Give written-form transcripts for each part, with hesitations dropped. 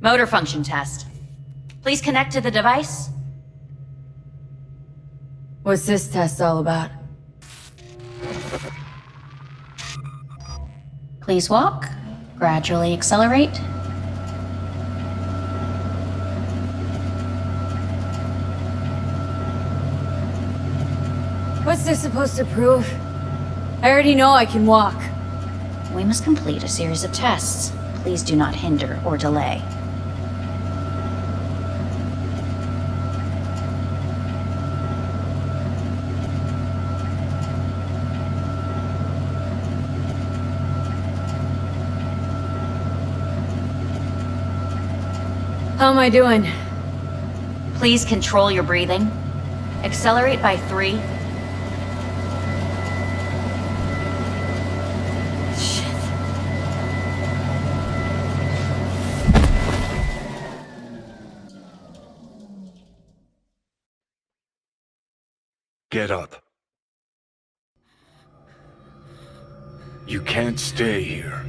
Motor function test. Please connect to the device. What's this test all about? Please walk. Gradually accelerate. What's this supposed to prove? I already know I can walk. We must complete a series of tests. Please do not hinder or delay. How am I doing? Please control your breathing. Accelerate by 3. Shit. Get up. You can't stay here.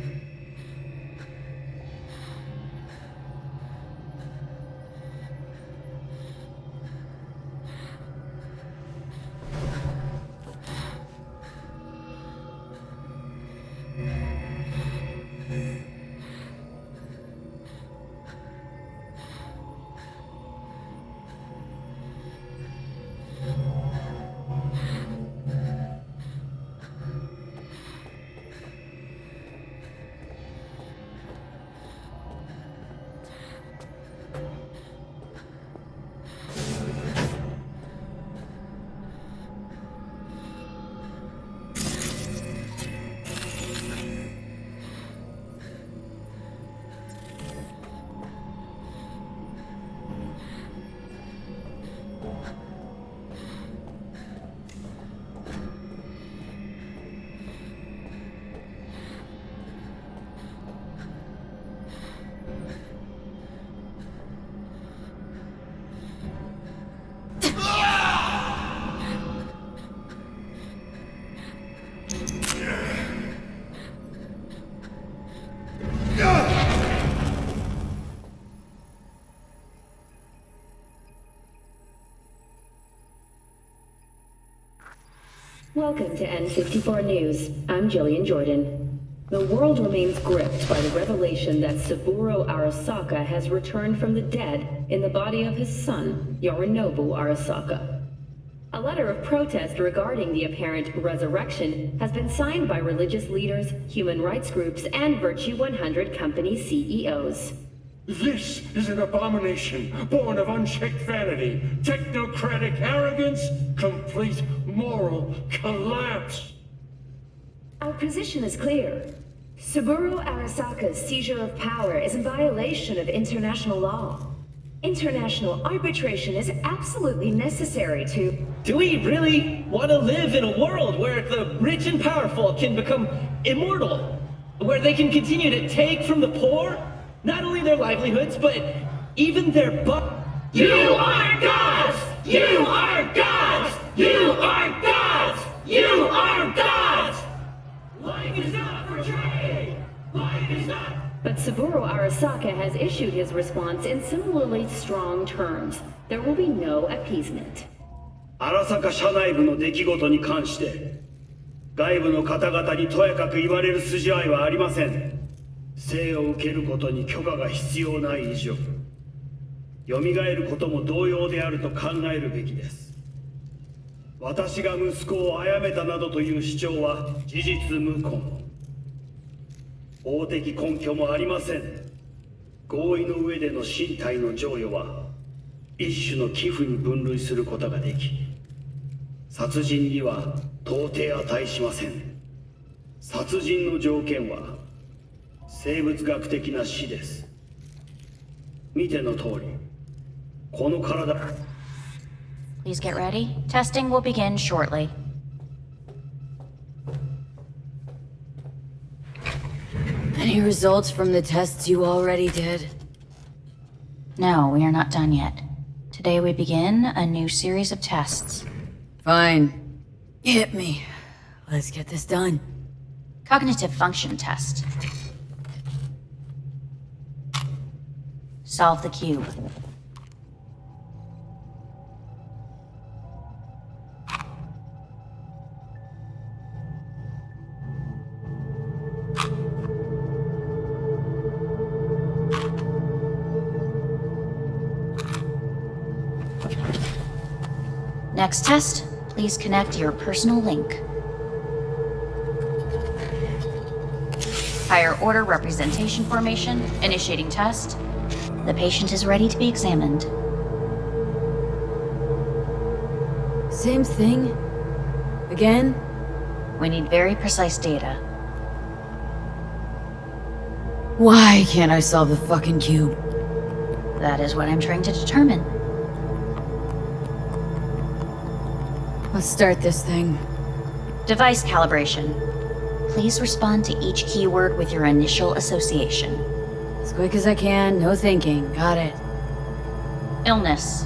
Welcome to N54 News. I'm Jillian Jordan. The world remains gripped by the revelation that Saburo Arasaka has returned from the dead in the body of his son, Yorinobu Arasaka. A letter of protest regarding the apparent resurrection has been signed by religious leaders, human rights groups, and Virtue 100 company CEOs. This is an abomination born of unchecked vanity, technocratic arrogance, complete moral collapse. Our position is clear. Saburo Arasaka's seizure of power is in violation of international law. International arbitration is absolutely necessary to... Do we really want to live in a world where the rich and powerful can become immortal? Where they can continue to take from the poor? Not only their livelihoods, but even their You are gods! You are gods! You are gods! You are gods! Life is not for trade! Life is not... But Saburo Arasaka has issued his response in similarly strong terms. There will be no appeasement. 荒坂社内部の出来事に関して外部の方々にとやかく言われる筋合いはありません。生を受けることに許可が必要ない以上蘇ることも同様であると考えるべきです。私が息子を殺めたなどという主張は事実無根。法的根拠もありません。合意の上での身体の贈与は一種の寄付に分類することができ殺人には到底値しません。殺人の条件は生物学的な死です。見ての通り、この体。Please get ready. Testing will begin shortly. Any results from the tests you already did? No, we are not done yet. Today we begin a new series of tests. Fine. Hit me. Let's get this done. Cognitive function test. Solve the cube. Next test, please connect your personal link. Higher order representation formation, initiating test. The patient is ready to be examined. Same thing? Again? We need very precise data. Why can't I solve the fucking cube? That is what I'm trying to determine. Let's start this thing. Device calibration. Please respond to each keyword with your initial association. As quick as I can, no thinking. Got it. Illness.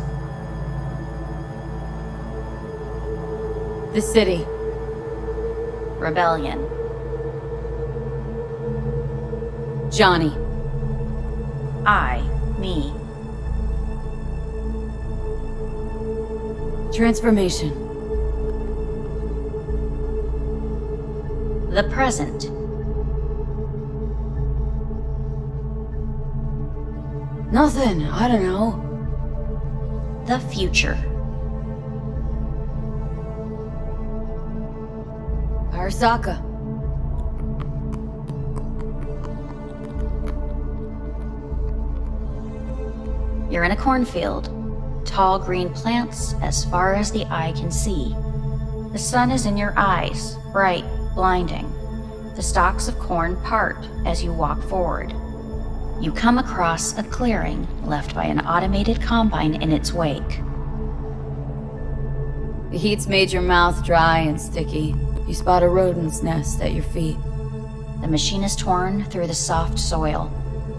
The city. Rebellion. Johnny. I. Me. Transformation. The present. Nothing. I don't know. The future. Arasaka. You're in a cornfield. Tall green plants as far as the eye can see. The sun is in your eyes, bright, blinding. The stalks of corn part as you walk forward. You come across a clearing left by an automated combine in its wake. The heat's made your mouth dry and sticky. You spot a rodent's nest at your feet. The machine is torn through the soft soil.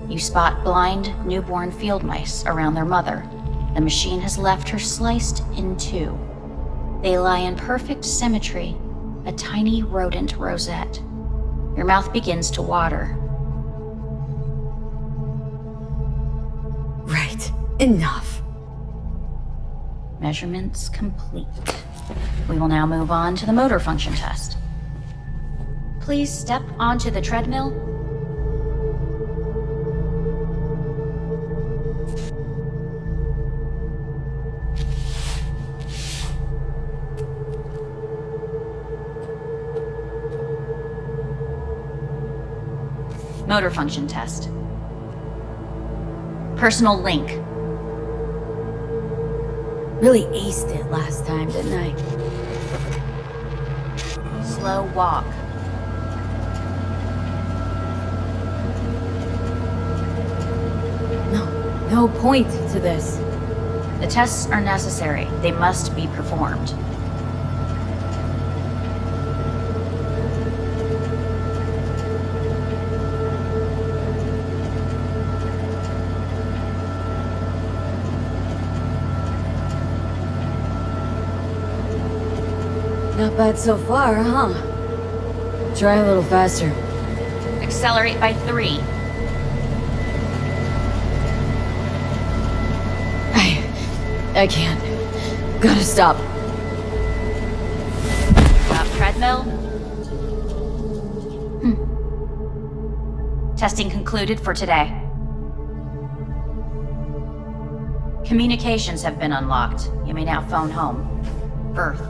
You spot blind, newborn field mice around their mother. The machine has left her sliced in two. They lie in perfect symmetry, a tiny rodent rosette. Your mouth begins to water. Right. Enough. Measurements complete. We will now move on to the motor function test. Please step onto the treadmill. Motor function test. Personal link. Really aced it last time, didn't I? Slow walk. No point to this. The tests are necessary. They must be performed. Not bad so far, huh? Try a little faster. Accelerate by 3. I can't. Gotta stop. Stop treadmill. Testing concluded for today. Communications have been unlocked. You may now phone home. Earth.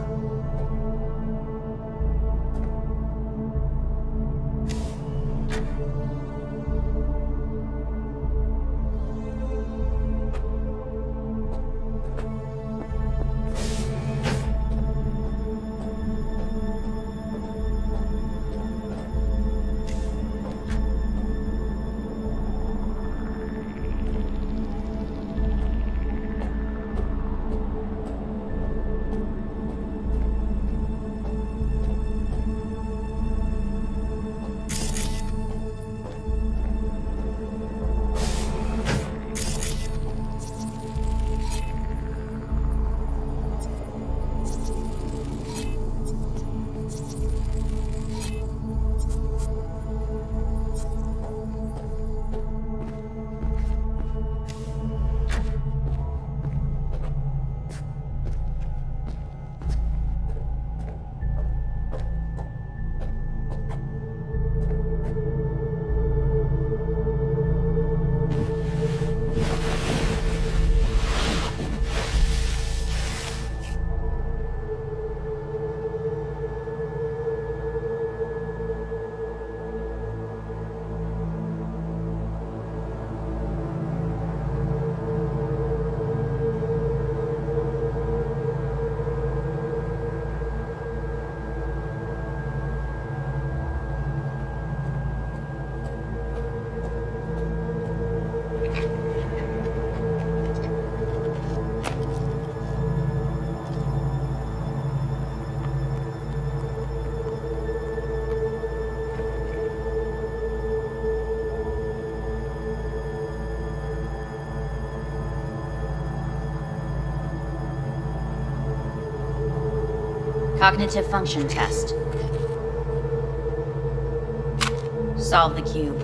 Cognitive function test. Solve the cube.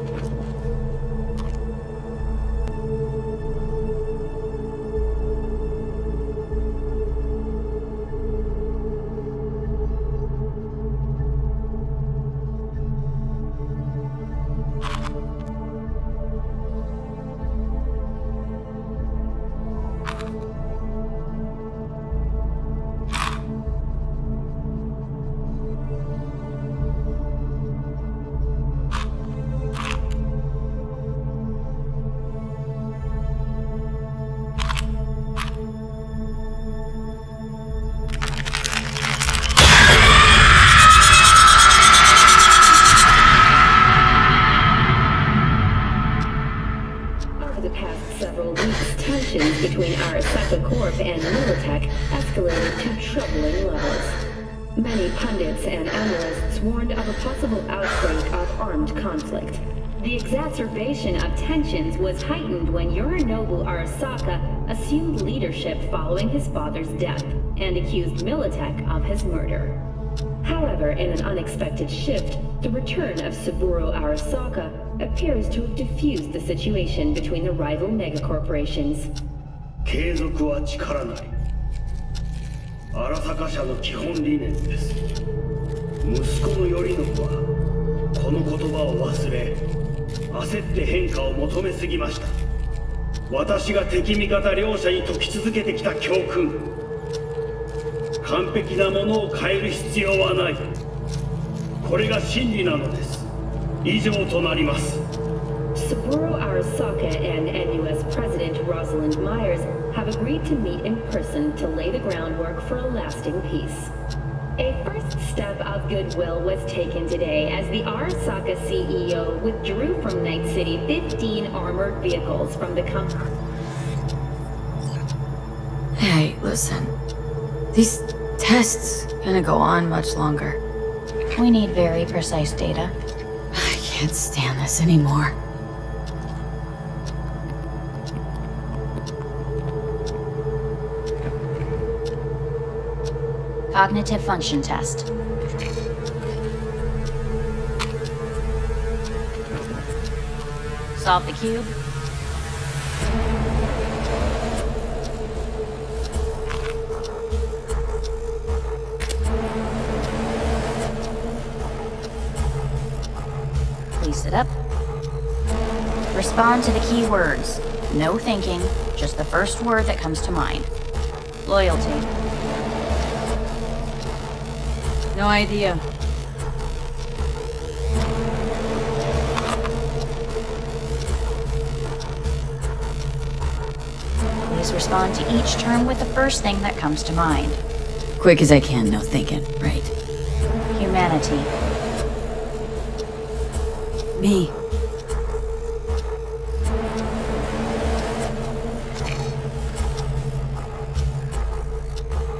Tensions between Arasaka Corp and Militech escalated to troubling levels. Many pundits and analysts warned of a possible outbreak of armed conflict. The exacerbation of tensions was heightened when Yorinobu Arasaka assumed leadership following his father's death and accused Militech of his murder. However, in an unexpected shift, the return of Saburo Arasaka appears to have diffused the situation between the rival megacorporations. 継続は力なり。荒坂社の基本理念です。息子の頼信はこの言葉を忘れ、焦って変化を求めすぎました。私が敵味方両者に説き続けてきた教訓。完璧なものを変える必要はない。これが真理なのです。以上となります。Saburo Arasaka and NUS President Rosalind Myers have agreed to meet in person to lay the groundwork for a lasting peace. A first step of goodwill was taken today as the Arasaka CEO withdrew from Night City 15 armored vehicles from the company. Hey, listen. These tests gonna go on much longer. We need very precise data. I can't stand this anymore. Cognitive function test. Solve the cube. Please sit up. Respond to the key words. No thinking, just the first word that comes to mind. Loyalty. No idea. Please respond to each term with the first thing that comes to mind. Quick as I can, no thinking, right? Humanity. Me.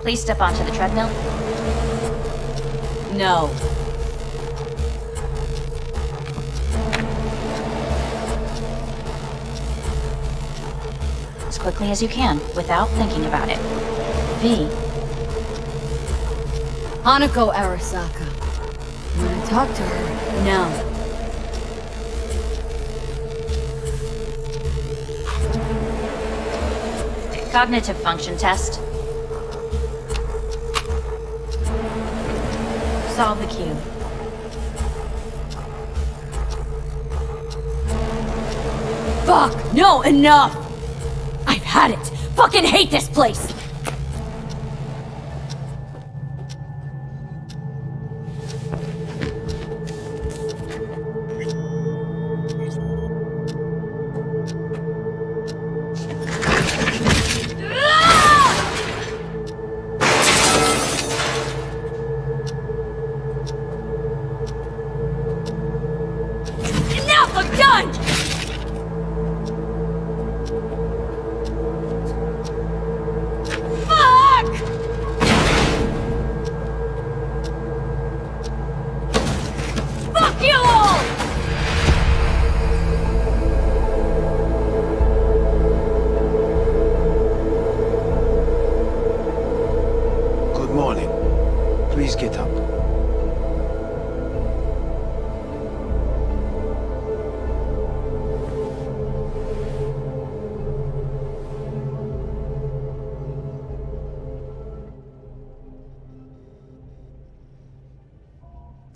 Please step onto the treadmill. No. As quickly as you can, without thinking about it. V. Hanako Arasaka. I'm gonna talk to her now. Cognitive function test. Solve the cube. Fuck! No, enough! I've had it! Fucking hate this place!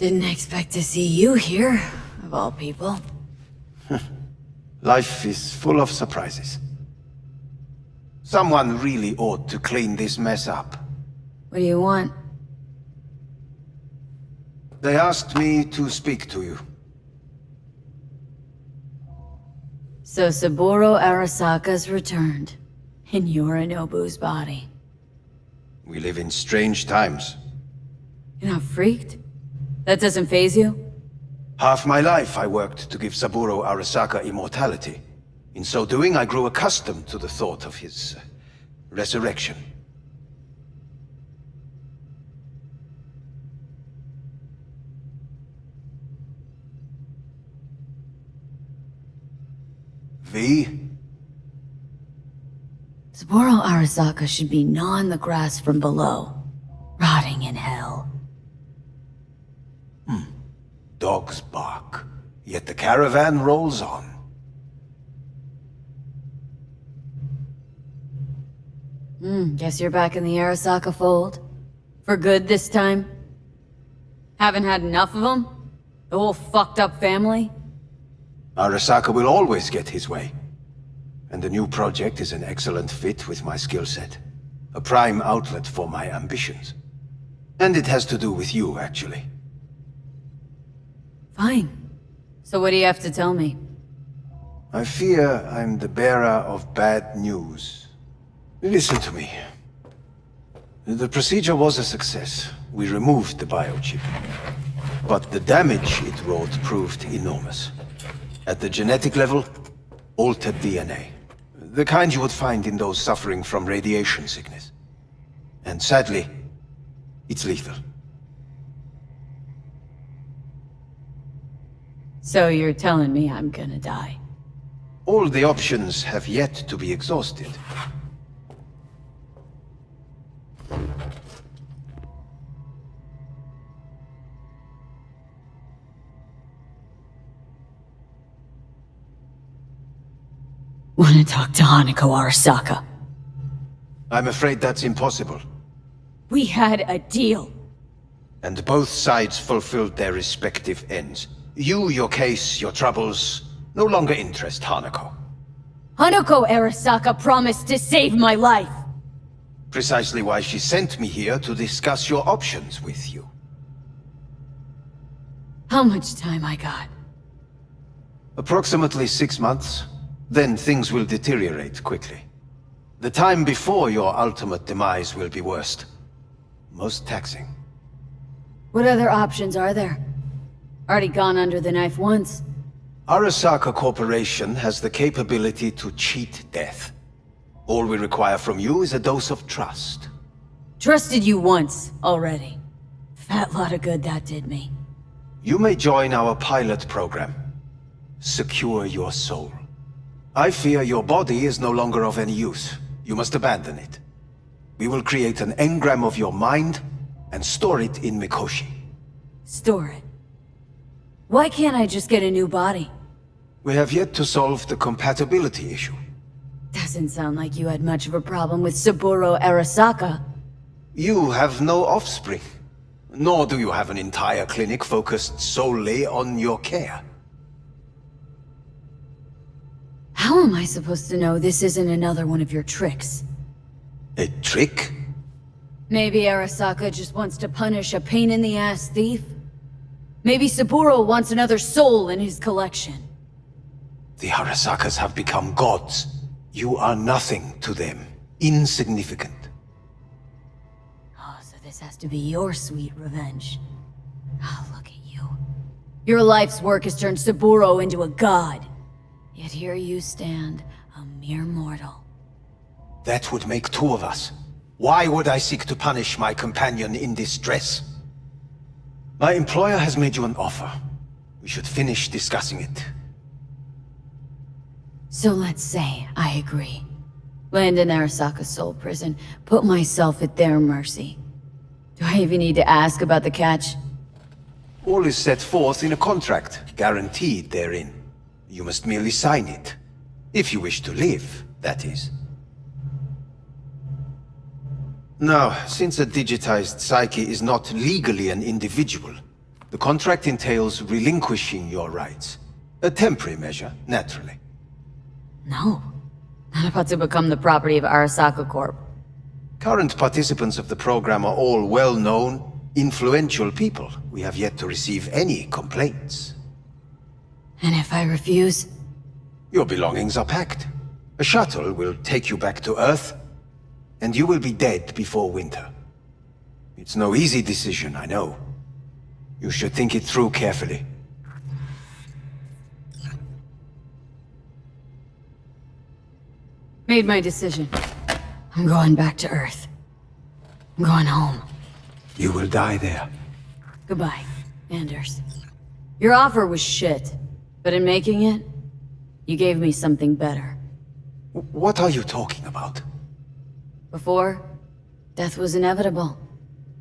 Didn't expect to see you here, of all people. Life is full of surprises. Someone really ought to clean this mess up. What do you want? They asked me to speak to you. So Saburo Arasaka's returned, in Yorinobu's body. We live in strange times. You're not freaked? That doesn't faze you? Half my life I worked to give Saburo Arasaka immortality. In so doing, I grew accustomed to the thought of his resurrection. V? Saburo Arasaka should be gnawing the grass from below, rotting in hell. Dogs bark, yet the caravan rolls on. Guess you're back in the Arasaka fold? For good this time? Haven't had enough of them? The whole fucked up family? Arasaka will always get his way. And the new project is an excellent fit with my skill set. A prime outlet for my ambitions. And it has to do with you, actually. Fine. So what do you have to tell me? I fear I'm the bearer of bad news. Listen to me. The procedure was a success. We removed the biochip. But the damage it wrought proved enormous. At the genetic level, altered DNA. The kind you would find in those suffering from radiation sickness. And sadly, it's lethal. So you're telling me I'm gonna die? All the options have yet to be exhausted. Wanna talk to Hanako Arasaka? I'm afraid that's impossible. We had a deal. And both sides fulfilled their respective ends. You, your case, your troubles, no longer interest Hanako. Hanako Arasaka promised to save my life. Precisely why she sent me here to discuss your options with you. How much time I got? Approximately 6 months. Then things will deteriorate quickly. The time before your ultimate demise will be worst. Most taxing. What other options are there? Already gone under the knife once. Arasaka Corporation has the capability to cheat death. All we require from you is a dose of trust. Trusted you once, already. Fat lot of good that did me. You may join our pilot program. Secure your soul. I fear your body is no longer of any use. You must abandon it. We will create an engram of your mind and store it in Mikoshi. Store it. Why can't I just get a new body? We have yet to solve the compatibility issue. Doesn't sound like you had much of a problem with Saburo Arasaka. You have no offspring. Nor do you have an entire clinic focused solely on your care. How am I supposed to know this isn't another one of your tricks? A trick? Maybe Arasaka just wants to punish a pain-in-the-ass thief? Maybe Saburo wants another soul in his collection. The Arasakas have become gods. You are nothing to them. Insignificant. Oh, so this has to be your sweet revenge. Oh, look at you. Your life's work has turned Saburo into a god. Yet here you stand, a mere mortal. That would make two of us. Why would I seek to punish my companion in distress? My employer has made you an offer. We should finish discussing it. So let's say I agree. Land in Arasaka's soul prison, put myself at their mercy. Do I even need to ask about the catch? All is set forth in a contract, guaranteed therein. You must merely sign it. If you wish to live, that is. Now, since a digitized psyche is not legally an individual, The contract entails relinquishing your rights. A temporary measure, naturally. No. Not about to become the property of Arasaka Corp. Current participants of the program are all well-known, influential people. We have yet to receive any complaints. And if I refuse? Your belongings are packed. A shuttle will take you back to Earth, and you will be dead before winter. It's no easy decision, I know. You should think it through carefully. Made my decision. I'm going back to Earth. I'm going home. You will die there. Goodbye, Anders. Your offer was shit, but in making it, you gave me something better. What are you talking about? Before, death was inevitable.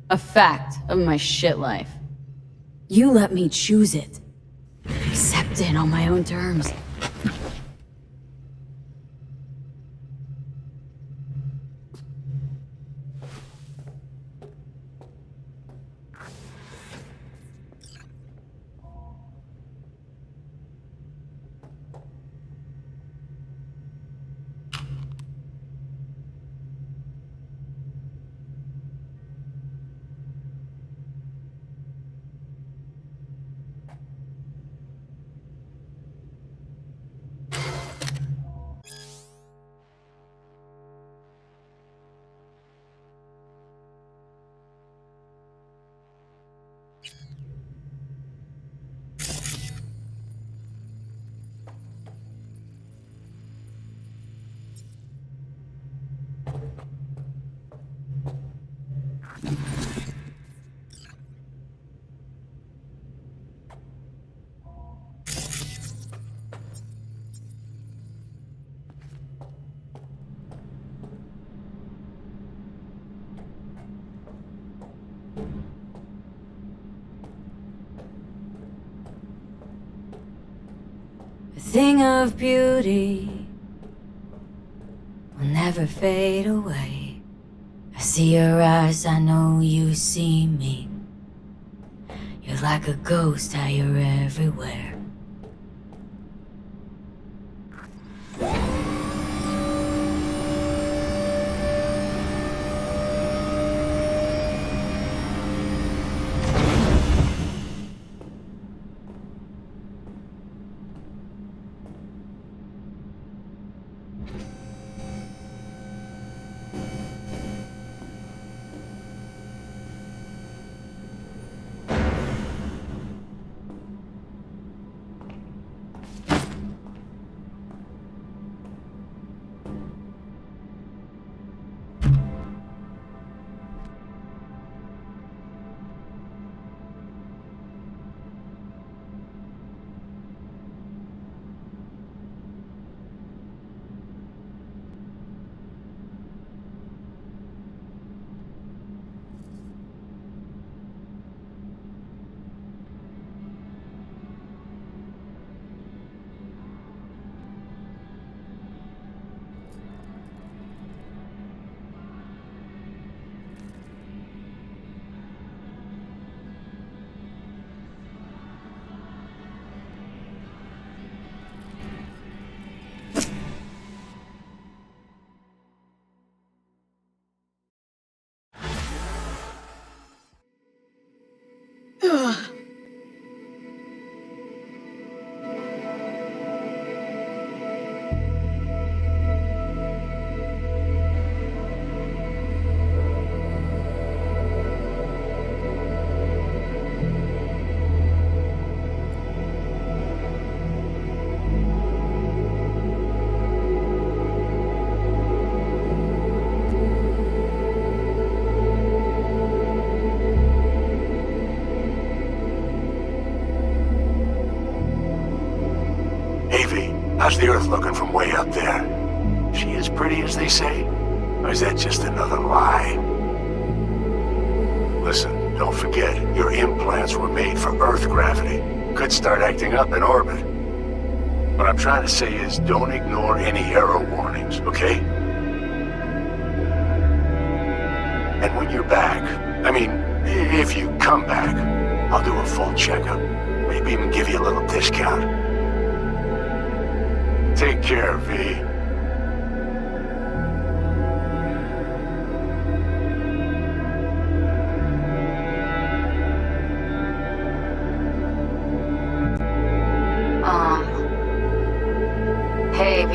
A fact of my shit life. You let me choose it. Accept it on my own terms. A thing of beauty will never fade away. I see your eyes, I know you see me. You're like a ghost, how you're everywhere. How's the Earth looking from way up there? She as pretty as they say? Or is that just another lie? Listen, don't forget, your implants were made for Earth gravity. Could start acting up in orbit. What I'm trying to say is, don't ignore any error warnings, okay? And when you're back, I mean, if you come back, I'll do a full checkup. Maybe even give you a little discount. Take care, V. Hey, V.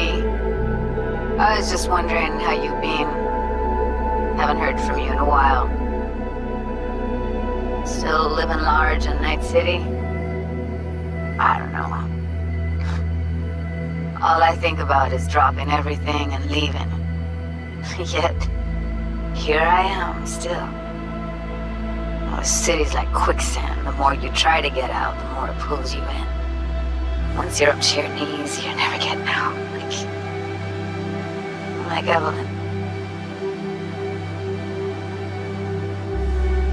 I was just wondering how you've been. Haven't heard from you in a while. Still living large in Night City? I don't know. All I think about is dropping everything and leaving. Yet, here I am, still. Oh, the city's like quicksand. The more you try to get out, the more it pulls you in. Once you're up to your knees, you're never getting out. Like Evelyn.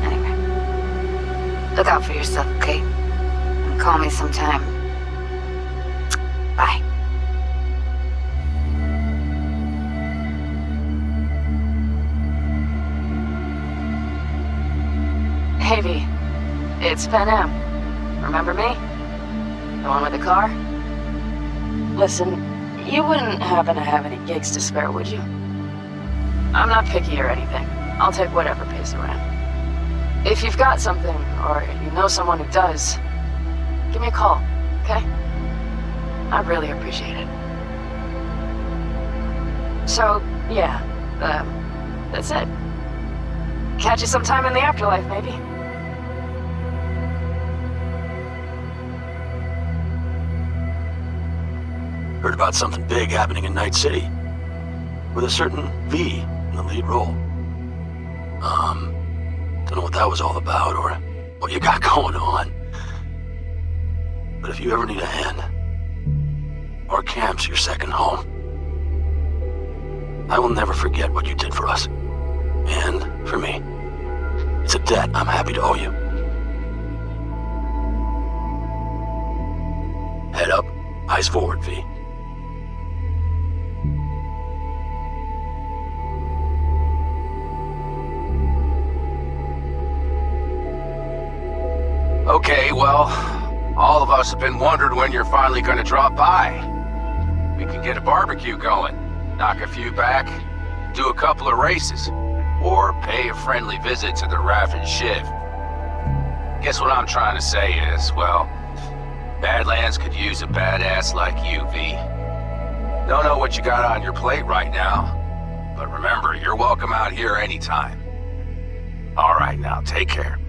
Anyway. Look out for yourself, okay? And call me sometime. Bye. Hey, V. It's Pan Am. Remember me? The one with the car? Listen, you wouldn't happen to have any gigs to spare, would you? I'm not picky or anything. I'll take whatever pays around. If you've got something, or you know someone who does, give me a call, okay? I'd really appreciate it. So, yeah, that's it. Catch you sometime in the afterlife, maybe. Heard about something big happening in Night City. With a certain V in the lead role. Don't know what that was all about or what you got going on. But if you ever need a hand, our camp's your second home. I will never forget what you did for us. And for me. It's a debt I'm happy to owe you. Head up, eyes forward, V. Okay, well, all of us have been wondering when you're finally gonna drop by. We can get a barbecue going, knock a few back, do a couple of races, or pay a friendly visit to the Raft and Shiv. Guess what I'm trying to say is, well, Badlands could use a badass like you, V. Don't know what you got on your plate right now, but remember, you're welcome out here anytime. All right, now, take care.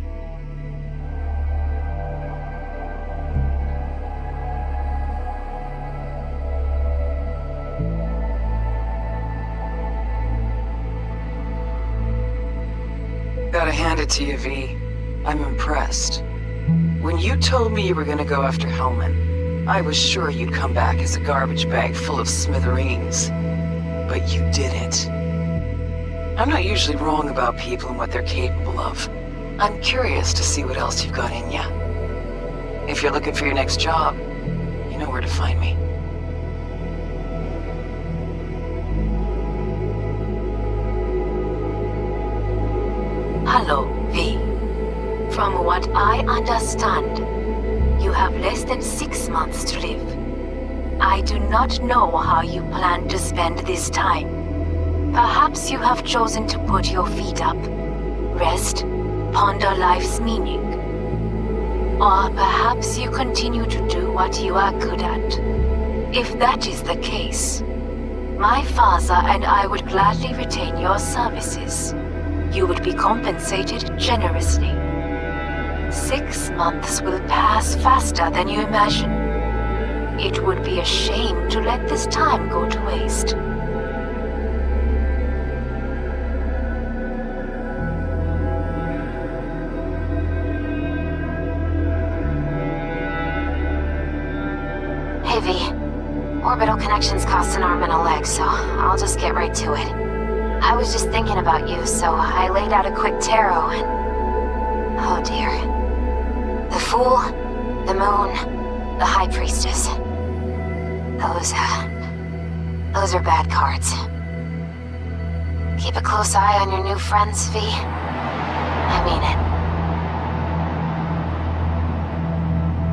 Gotta hand it to you, V. I'm impressed. When you told me you were gonna go after Hellman, I was sure you'd come back as a garbage bag full of smithereens. But you didn't. I'm not usually wrong about people and what they're capable of. I'm curious to see what else you've got in ya. If you're looking for your next job, you know where to find me. Hello, V. From what I understand, you have less than 6 months to live. I do not know how you plan to spend this time. Perhaps you have chosen to put your feet up, rest, ponder life's meaning. Or perhaps you continue to do what you are good at. If that is the case, my father and I would gladly retain your services. You would be compensated generously. 6 months will pass faster than you imagine. It would be a shame to let this time go to waste. Hey, V. Orbital connections cost an arm and a leg, so I'll just get right to it. I was just thinking about you, so I laid out a quick tarot and... oh dear. The Fool, the Moon, the High Priestess. Those are bad cards. Keep a close eye on your new friends, V. I mean it.